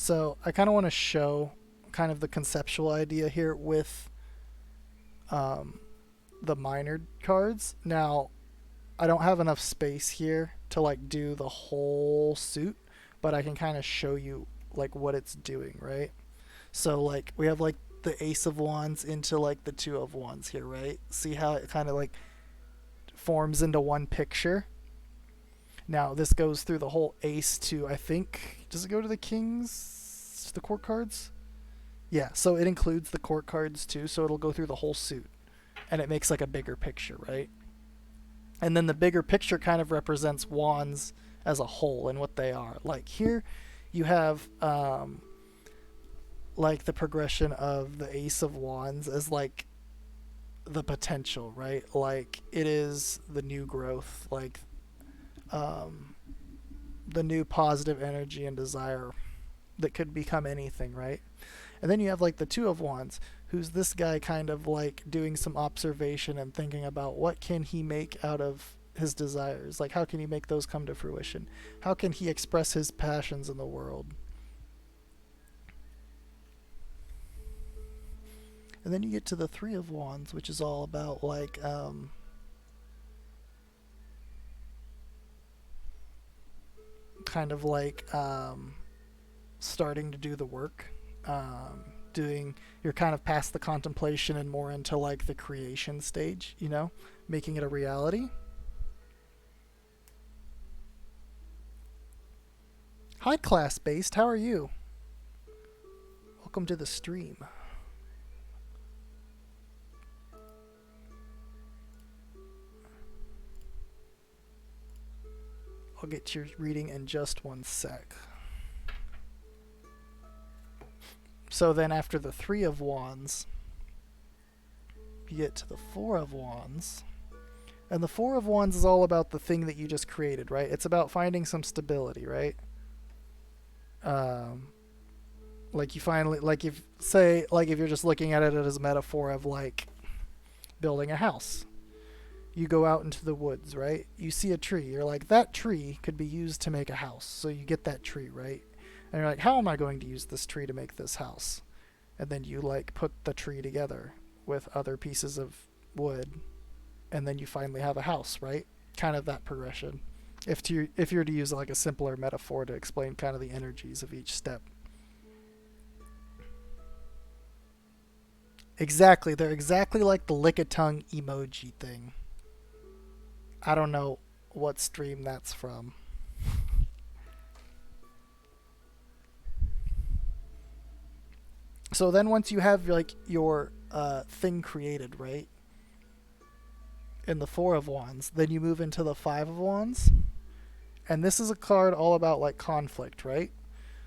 So I kind of want to show kind of the conceptual idea here with um, the minor cards. Now, I don't have enough space here to like do the whole suit, but I can kind of show you like what it's doing, right? So like we have like the Ace of Wands into like the Two of Wands here, right? See how it kind of like forms into one picture. Now this goes through the whole Ace to, I think, does it go to the Kings, the court cards? Yeah, so it includes the court cards too, so it'll go through the whole suit, and it makes like a bigger picture, right? And then the bigger picture kind of represents wands as a whole and what they are. Like here, you have like the progression of the Ace of Wands as like the potential, right? Like it is the new growth, like um, the new positive energy and desire that could become anything, right? And then you have like the Two of Wands, who's this guy kind of like doing some observation and thinking about what can he make out of his desires? Like how can he make those come to fruition? How can he express his passions in the world? And then you get to the Three of Wands, which is all about like kind of like starting to do the work. Doing, you're kind of past the contemplation and more into like the creation stage, you know, making it a reality. Hi, class based. How are you? Welcome to the stream. I'll get your reading in just one sec. So then after the Three of Wands, you get to the Four of Wands. And the Four of Wands is all about the thing that you just created, right? It's about finding some stability, right? Um, like you finally, like if, say, like if you're just looking at it as a metaphor of like building a house. You go out into the woods, right? You see a tree. You're like, that tree could be used to make a house. So you get that tree, right? And you're like, how am I going to use this tree to make this house? And then you like put the tree together with other pieces of wood, and then you finally have a house, right? Kind of that progression. If you're to use like a simpler metaphor to explain kind of the energies of each step. Exactly, they're exactly like the lick a tongue emoji thing. I don't know what stream that's from. So then once you have like your thing created, right? In the Four of Wands, then you move into the Five of Wands. And this is a card all about like conflict, right?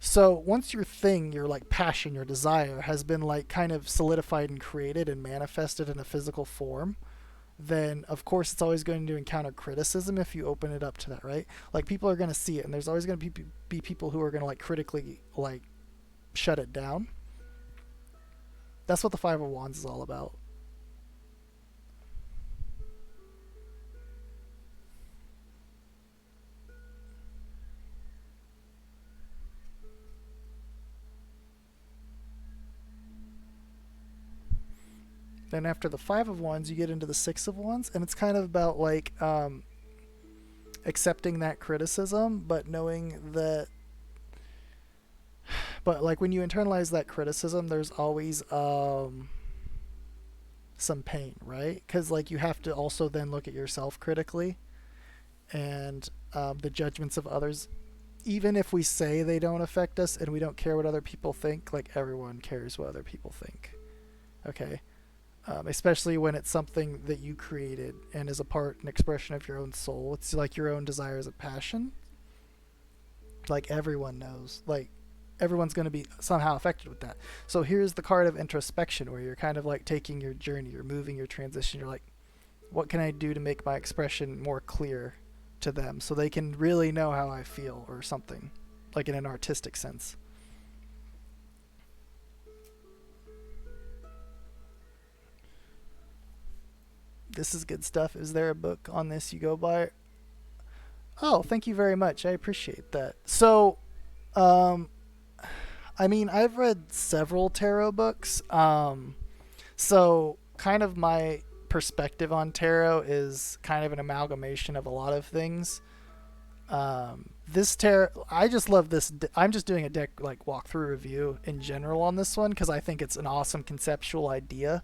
So once your thing, your like passion, your desire has been like kind of solidified and created and manifested in a physical form, then of course it's always going to encounter criticism if you open it up to that, right? Like people are going to see it, and there's always going to be people who are going to like critically like shut it down. That's what the Five of Wands is all about. Then after the Five of Wands, you get into the Six of Wands, and it's kind of about like accepting that criticism, but knowing that. But like when you internalize that criticism, there's always some pain, right? Because like you have to also then look at yourself critically and the judgments of others. Even if we say they don't affect us and we don't care what other people think, like everyone cares what other people think. Okay, especially when it's something that you created and is a part, an expression of your own soul. It's like your own desires and passion. Like everyone knows. Like everyone's going to be somehow affected with that. So here's the card of introspection, where you're kind of like taking your journey, you're moving your transition. You're like, what can I do to make my expression more clear to them so they can really know how I feel, or something, like in an artistic sense. This is good stuff. Is there a book on this you go by? Oh, thank you very much. I appreciate that. So, um, I mean, I've read several tarot books. So kind of my perspective on tarot is kind of an amalgamation of a lot of things. This tarot, I just love this. I'm just doing a deck like walkthrough review in general on this one because I think it's an awesome conceptual idea.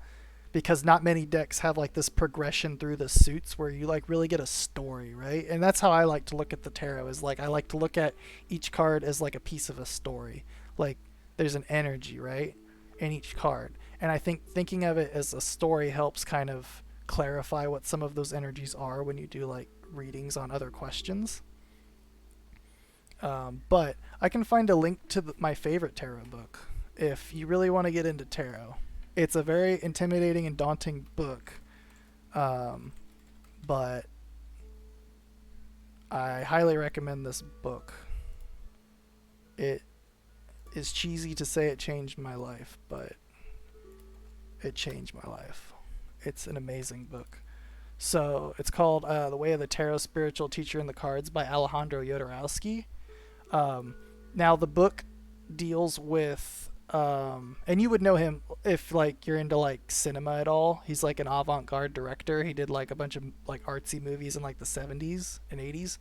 Because not many decks have like this progression through the suits where you like really get a story, right? And that's how I like to look at the tarot. Is like I like to look at each card as like a piece of a story. Like there's an energy, right, in each card, and I think thinking of it as a story helps kind of clarify what some of those energies are when you do like readings on other questions. But I can find a link to my favorite tarot book if you really want to get into tarot. It's a very intimidating and daunting book, um, but I highly recommend this book. It is cheesy to say it changed my life, but it changed my life. It's an amazing book. So it's called The Way of the Tarot Spiritual Teacher in the Cards by Alejandro Jodorowsky. Um, Now the book deals with, and you would know him if like you're into like cinema at all. He's like an avant-garde director. He did like a bunch of like artsy movies in like the 70s and 80s,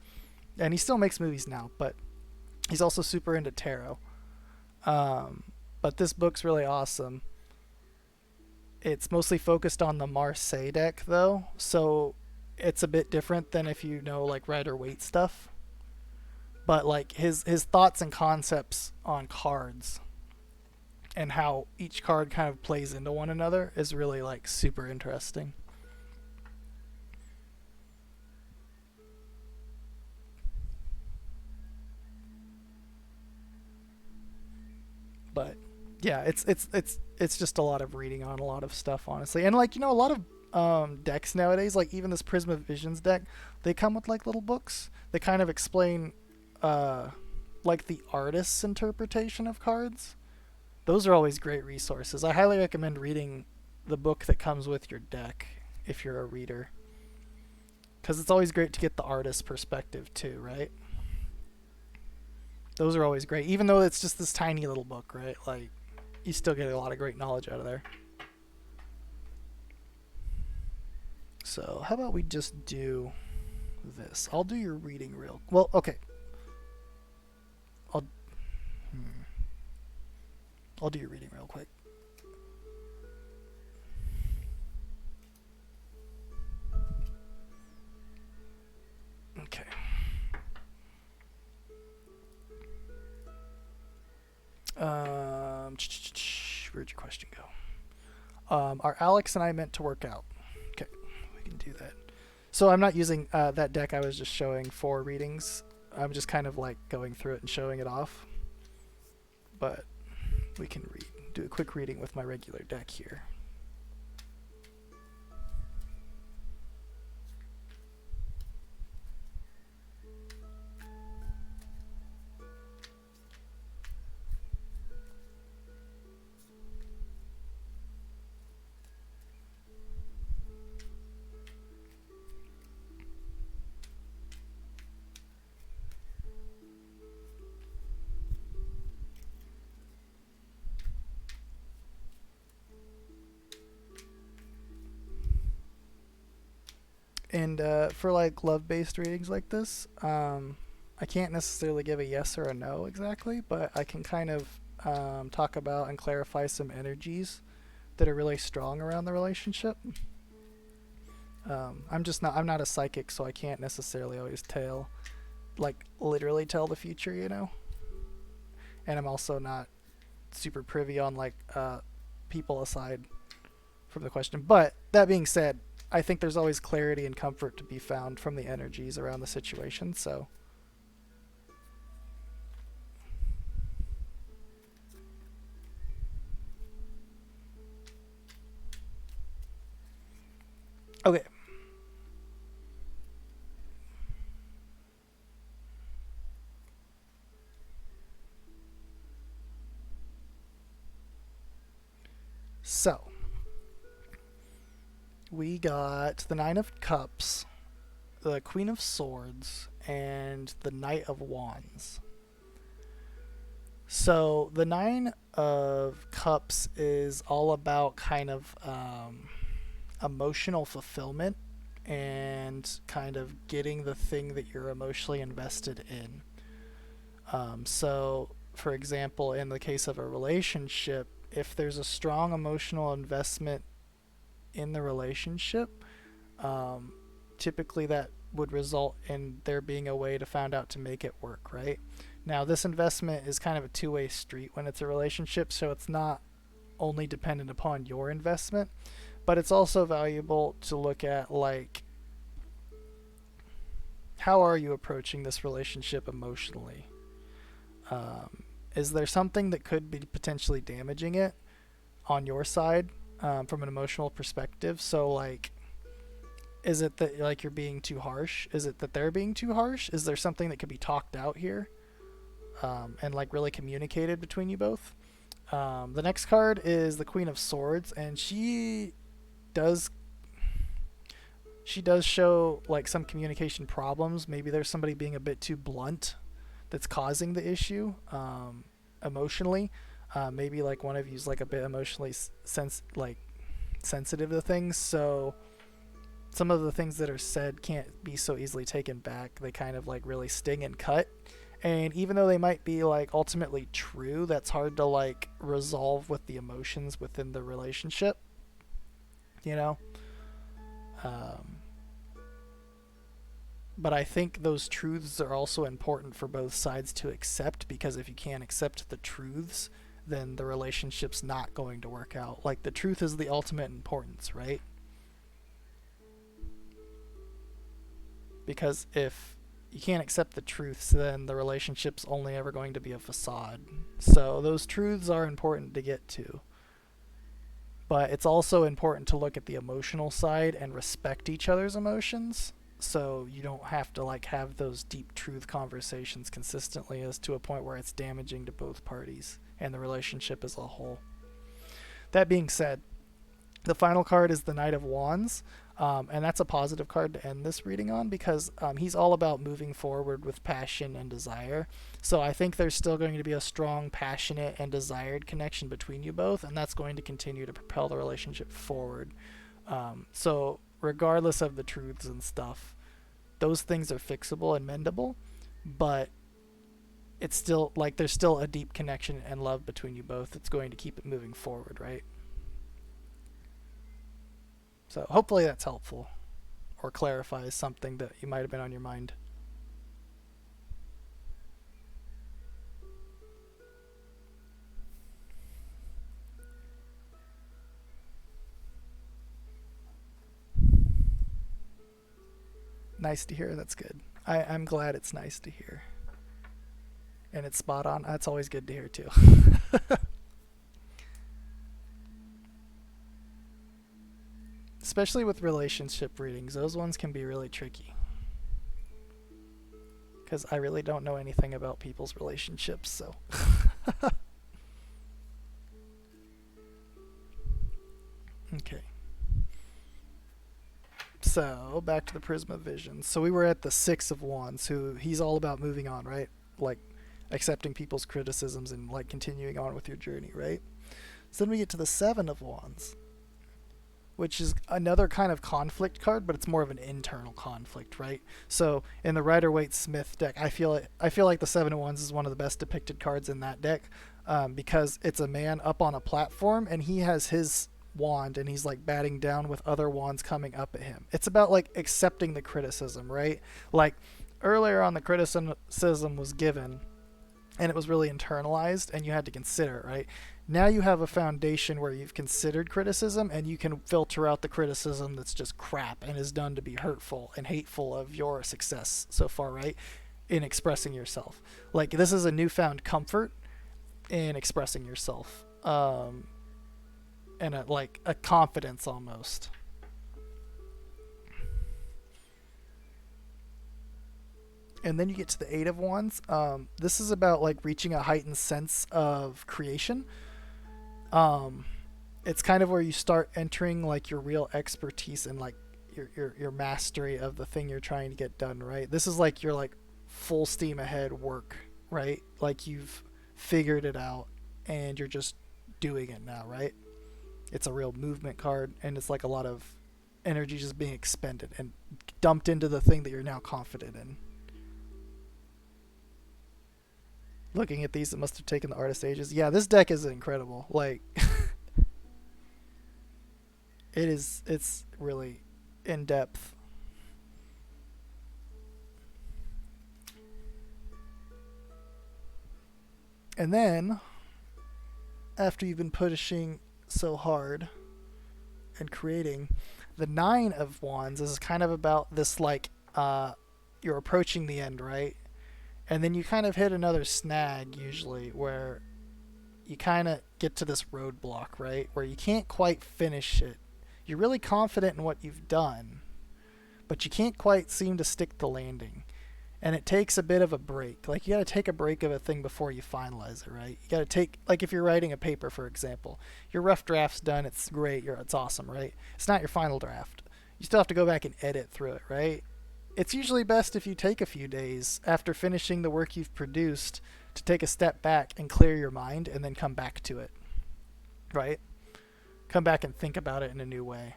and he still makes movies now. But he's also super into tarot. But this book's really awesome. It's mostly focused on the Marseille deck though, so it's a bit different than if you know like Rider Waite stuff. But like his thoughts and concepts on cards and how each card kind of plays into one another is really like super interesting. But yeah, it's just a lot of reading on a lot of stuff, honestly. And like, you know, a lot of decks nowadays, like even this Prisma Visions deck, they come with like little books. They kind of explain uh like the artist's interpretation of cards. Those are always great resources. I highly recommend reading the book that comes with your deck if you're a reader, because it's always great to get the artist's perspective too, right? Those are always great, even though it's just this tiny little book, right? Like, you still get a lot of great knowledge out of there. So, how about we just do this? I'll do your reading real. Well, okay. I'll. Hmm, I'll do your reading real quick. Okay. Where'd your question go? Are Alex and I meant to work out? Okay, we can do that. So I'm not using that deck I was just showing for readings. I'm just kind of like going through it and showing it off. But we can do a quick reading with my regular deck here. And for like love-based readings like this, I can't necessarily give a yes or a no exactly, but I can kind of talk about and clarify some energies that are really strong around the relationship. I'm not a psychic, so I can't necessarily always tell, like literally tell the future, you know. And I'm also not super privy on like people aside from the question. But that being said, I think there's always clarity and comfort to be found from the energies around the situation. So, okay. So, we got the Nine of Cups, the Queen of Swords, and the Knight of Wands. So the Nine of Cups is all about kind of emotional fulfillment and kind of getting the thing that you're emotionally invested in. So, for example, in the case of a relationship, if there's a strong emotional investment in the relationship, um, typically that would result in there being a way to find out to make it work, right? Now, this investment is kind of a two-way street when it's a relationship, so it's not only dependent upon your investment, but it's also valuable to look at like how are you approaching this relationship emotionally? Um, is there something that could be potentially damaging it on your side from an emotional perspective? So like, is it that like you're being too harsh? Is it that they're being too harsh? Is there something that could be talked out here and like really communicated between you both? The next card is the Queen of Swords, and does she does show like some communication problems. Maybe there's somebody being a bit too blunt that's causing the issue emotionally. Maybe like one of you's like a bit emotionally sensitive to things, so some of the things that are said can't be so easily taken back. They kind of like really sting and cut. And even though they might be like ultimately true, that's hard to like resolve with the emotions within the relationship, you know? Um, but I think those truths are also important for both sides to accept, because if you can't accept the truths, then the relationship's not going to work out. Like the truth is the ultimate importance, right? Because if you can't accept the truths, then the relationship's only ever going to be a facade. So those truths are important to get to. But it's also important to look at the emotional side and respect each other's emotions. So you don't have to like have those deep truth conversations consistently as to a point where it's damaging to both parties and the relationship as a whole. That being said, the final card is the Knight of Wands, and that's a positive card to end this reading on, because he's all about moving forward with passion and desire. So I think there's still going to be a strong, passionate, and desired connection between you both, and that's going to continue to propel the relationship forward. So regardless of the truths and stuff, those things are fixable and mendable, but it's still like there's still a deep connection and love between you both that's going to keep it moving forward, right? So hopefully that's helpful or clarifies something that you might have been on your mind. Nice to hear. That's good. I'm glad it's nice to hear. And it's spot on. That's always good to hear too. Especially with relationship readings, those ones can be really tricky. Because I really don't know anything about people's relationships, so. Okay. So, back to the Prisma vision. So, we were at the Six of Wands, who he's all about moving on, right? Like, accepting people's criticisms and, like, continuing on with your journey, right? So, then we get to the Seven of Wands, which is another kind of conflict card, but it's more of an internal conflict, right? So in the Rider Waite Smith deck, I feel like the Seven of Wands is one of the best depicted cards in that deck, because it's a man up on a platform and he has his wand and he's like batting down with other wands coming up at him. It's about like accepting the criticism, right? Like earlier on, the criticism was given and it was really internalized and you had to consider it, right? Now you have a foundation where you've considered criticism and you can filter out the criticism that's just crap and is done to be hurtful and hateful of your success so far, right? In expressing yourself. Like this is a newfound comfort in expressing yourself. And like a confidence almost. And then you get to the Eight of Wands. This is about like reaching a heightened sense of creation. Um, it's kind of where you start entering like your real expertise and like your mastery of the thing you're trying to get done, right? This is like your like full steam ahead work, right? Like you've figured it out and you're just doing it now, right? It's a real movement card, and it's like a lot of energy just being expended and dumped into the thing that you're now confident in. Looking at these, it must have taken the artist ages. Yeah, this deck is incredible. Like, it's really in depth. And then, after you've been pushing so hard and creating, the Nine of Wands is kind of about this, like, you're approaching the end, right? And then you kind of hit another snag, usually, where you kind of get to this roadblock, right? Where you can't quite finish it. You're really confident in what you've done, but you can't quite seem to stick the landing. And it takes a bit of a break. Like, you got to take a break of a thing before you finalize it, right? You got to take, like, if you're writing a paper, for example, your rough draft's done, it's great, it's awesome, right? It's not your final draft. You still have to go back and edit through it, right? It's usually best if you take a few days after finishing the work you've produced to take a step back and clear your mind and then come back to it, right? Come back and think about it in a new way.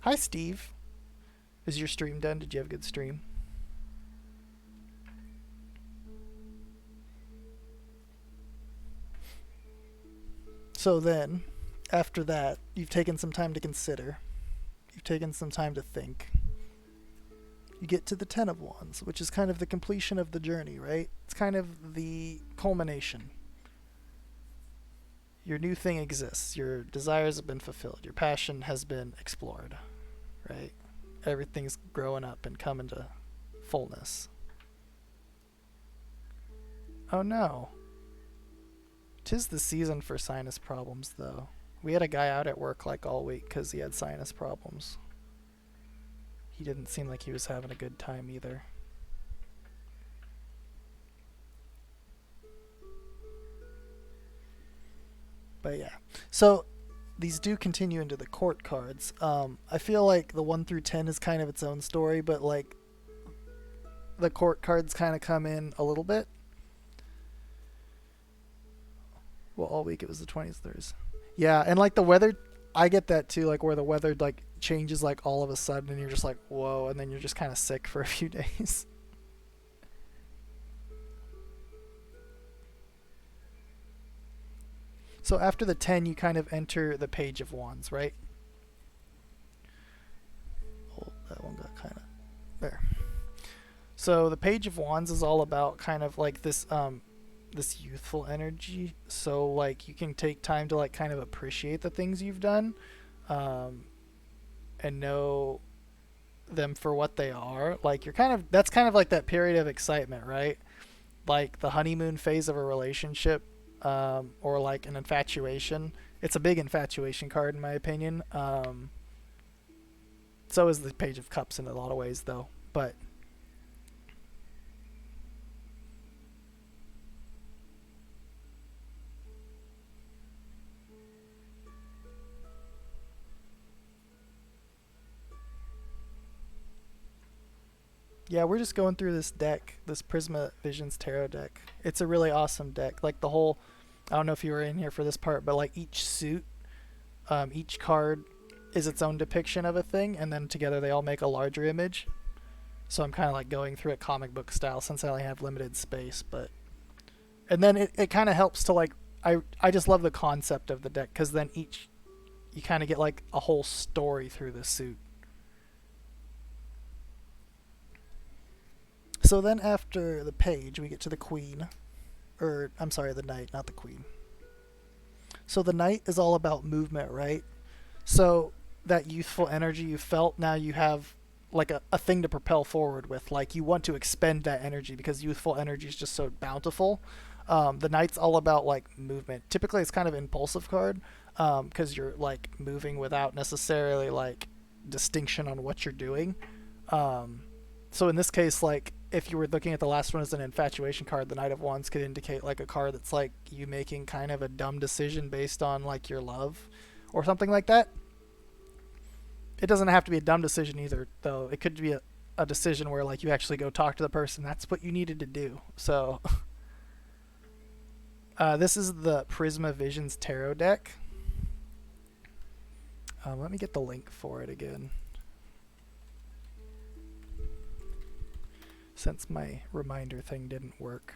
Hi, Steve. Is your stream done? Did you have a good stream? So then, after that, you've taken some time to consider. You've taken some time to think. You get to the Ten of Wands, which is kind of the completion of the journey, right? It's kind of the culmination. Your new thing exists. Your desires have been fulfilled. Your passion has been explored, right? Everything's growing up and coming to fullness. Oh no. 'Tis the season for sinus problems, though. We had a guy out at work like all week because he had sinus problems. He didn't seem like he was having a good time either. But yeah. So these do continue into the court cards. I feel like the 1 through 10 is kind of its own story, but like the court cards kind of come in a little bit. Well, all week it was the 20th, 30s. Yeah, and like the weather, I get that too, like where the weather like changes like all of a sudden and you're just like, whoa, and then you're just kind of sick for a few days. So after the 10, you kind of enter the Page of Wands, right? Oh, that one got kind of there. So the Page of Wands is all about kind of like this youthful energy. So like you can take time to like kind of appreciate the things you've done, and know them for what they are. Like you're kind of, that's kind of like that period of excitement, right? Like the honeymoon phase of a relationship, or like an infatuation. It's a big infatuation card in my opinion. So is the Page of Cups in a lot of ways though, but yeah, we're just going through this deck, this Prisma Visions Tarot deck. It's a really awesome deck. Like the whole, I don't know if you were in here for this part, but like each suit, each card is its own depiction of a thing, and then together they all make a larger image. So I'm kind of like going through it comic book style since I only have limited space, but and then it kind of helps to like I just love the concept of the deck because then each you kind of get like a whole story through the suit. So then after the Page, we get to the Queen, or I'm sorry, the Knight, not the Queen. So the Knight is all about movement, right? So that youthful energy you felt, now you have like a thing to propel forward with. Like you want to expend that energy because youthful energy is just so bountiful. The Knight's all about like movement. Typically, it's kind of an impulsive card because you're like moving without necessarily like distinction on what you're doing. So in this case, like if you were looking at the last one as an infatuation card, the Knight of Wands could indicate like a card that's like you making kind of a dumb decision based on like your love or something like that. It doesn't have to be a dumb decision either, though. It could be a decision where like you actually go talk to the person. That's what you needed to do. So this is the Prisma Visions Tarot deck. Let me get the link for it again, since my reminder thing didn't work.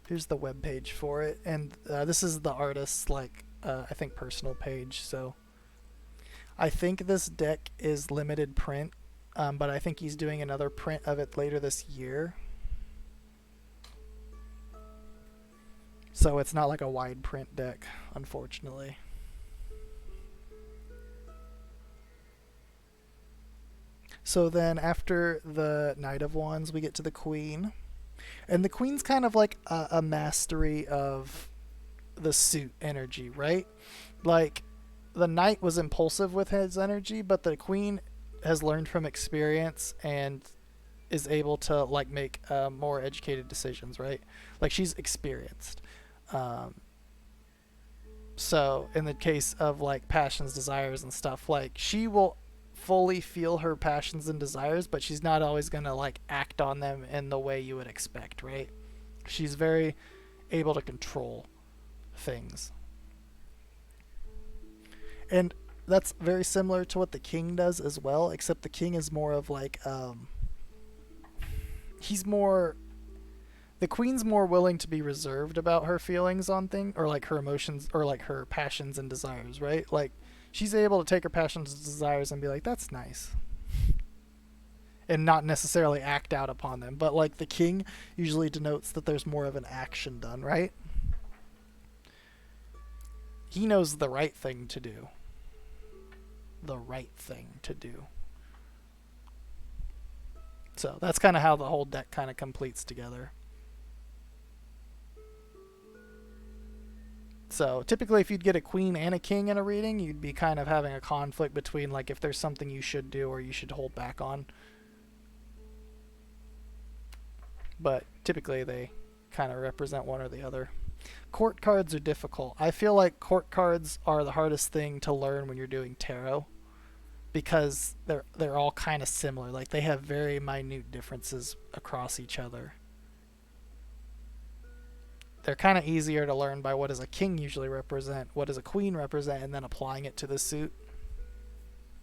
Here's the web page for it, and this is the artist's like I think personal page. So I think this deck is limited print, but I think he's doing another print of it later this year. So it's not like a wide print deck, unfortunately. So then after the Knight of Wands, we get to the Queen. And the Queen's kind of like a mastery of the suit energy, right? Like, the Knight was impulsive with his energy, but the Queen has learned from experience and is able to like make more educated decisions, right? Like, she's experienced. So in the case of like passions, desires, and stuff, like she will fully feel her passions and desires, but she's not always gonna like act on them in the way you would expect, right? She's very able to control things. And that's very similar to what the king does as well, except the king is more of like he's more, the queen's more willing to be reserved about her feelings on things, or like her emotions, or like her passions and desires, right? Like, she's able to take her passions and desires and be like, that's nice, and not necessarily act out upon them. But like the king usually denotes that there's more of an action done, right? He knows the right thing to do. The right thing to do. So that's kind of how the whole deck kind of completes together. So typically if you'd get a queen and a king in a reading, you'd be kind of having a conflict between like if there's something you should do or you should hold back on. But typically they kind of represent one or the other. Court cards are difficult. I feel like court cards are the hardest thing to learn when you're doing tarot, because they're all kind of similar. Like, they have very minute differences across each other. They're kind of easier to learn by what does a king usually represent, what does a queen represent, and then applying it to the suit.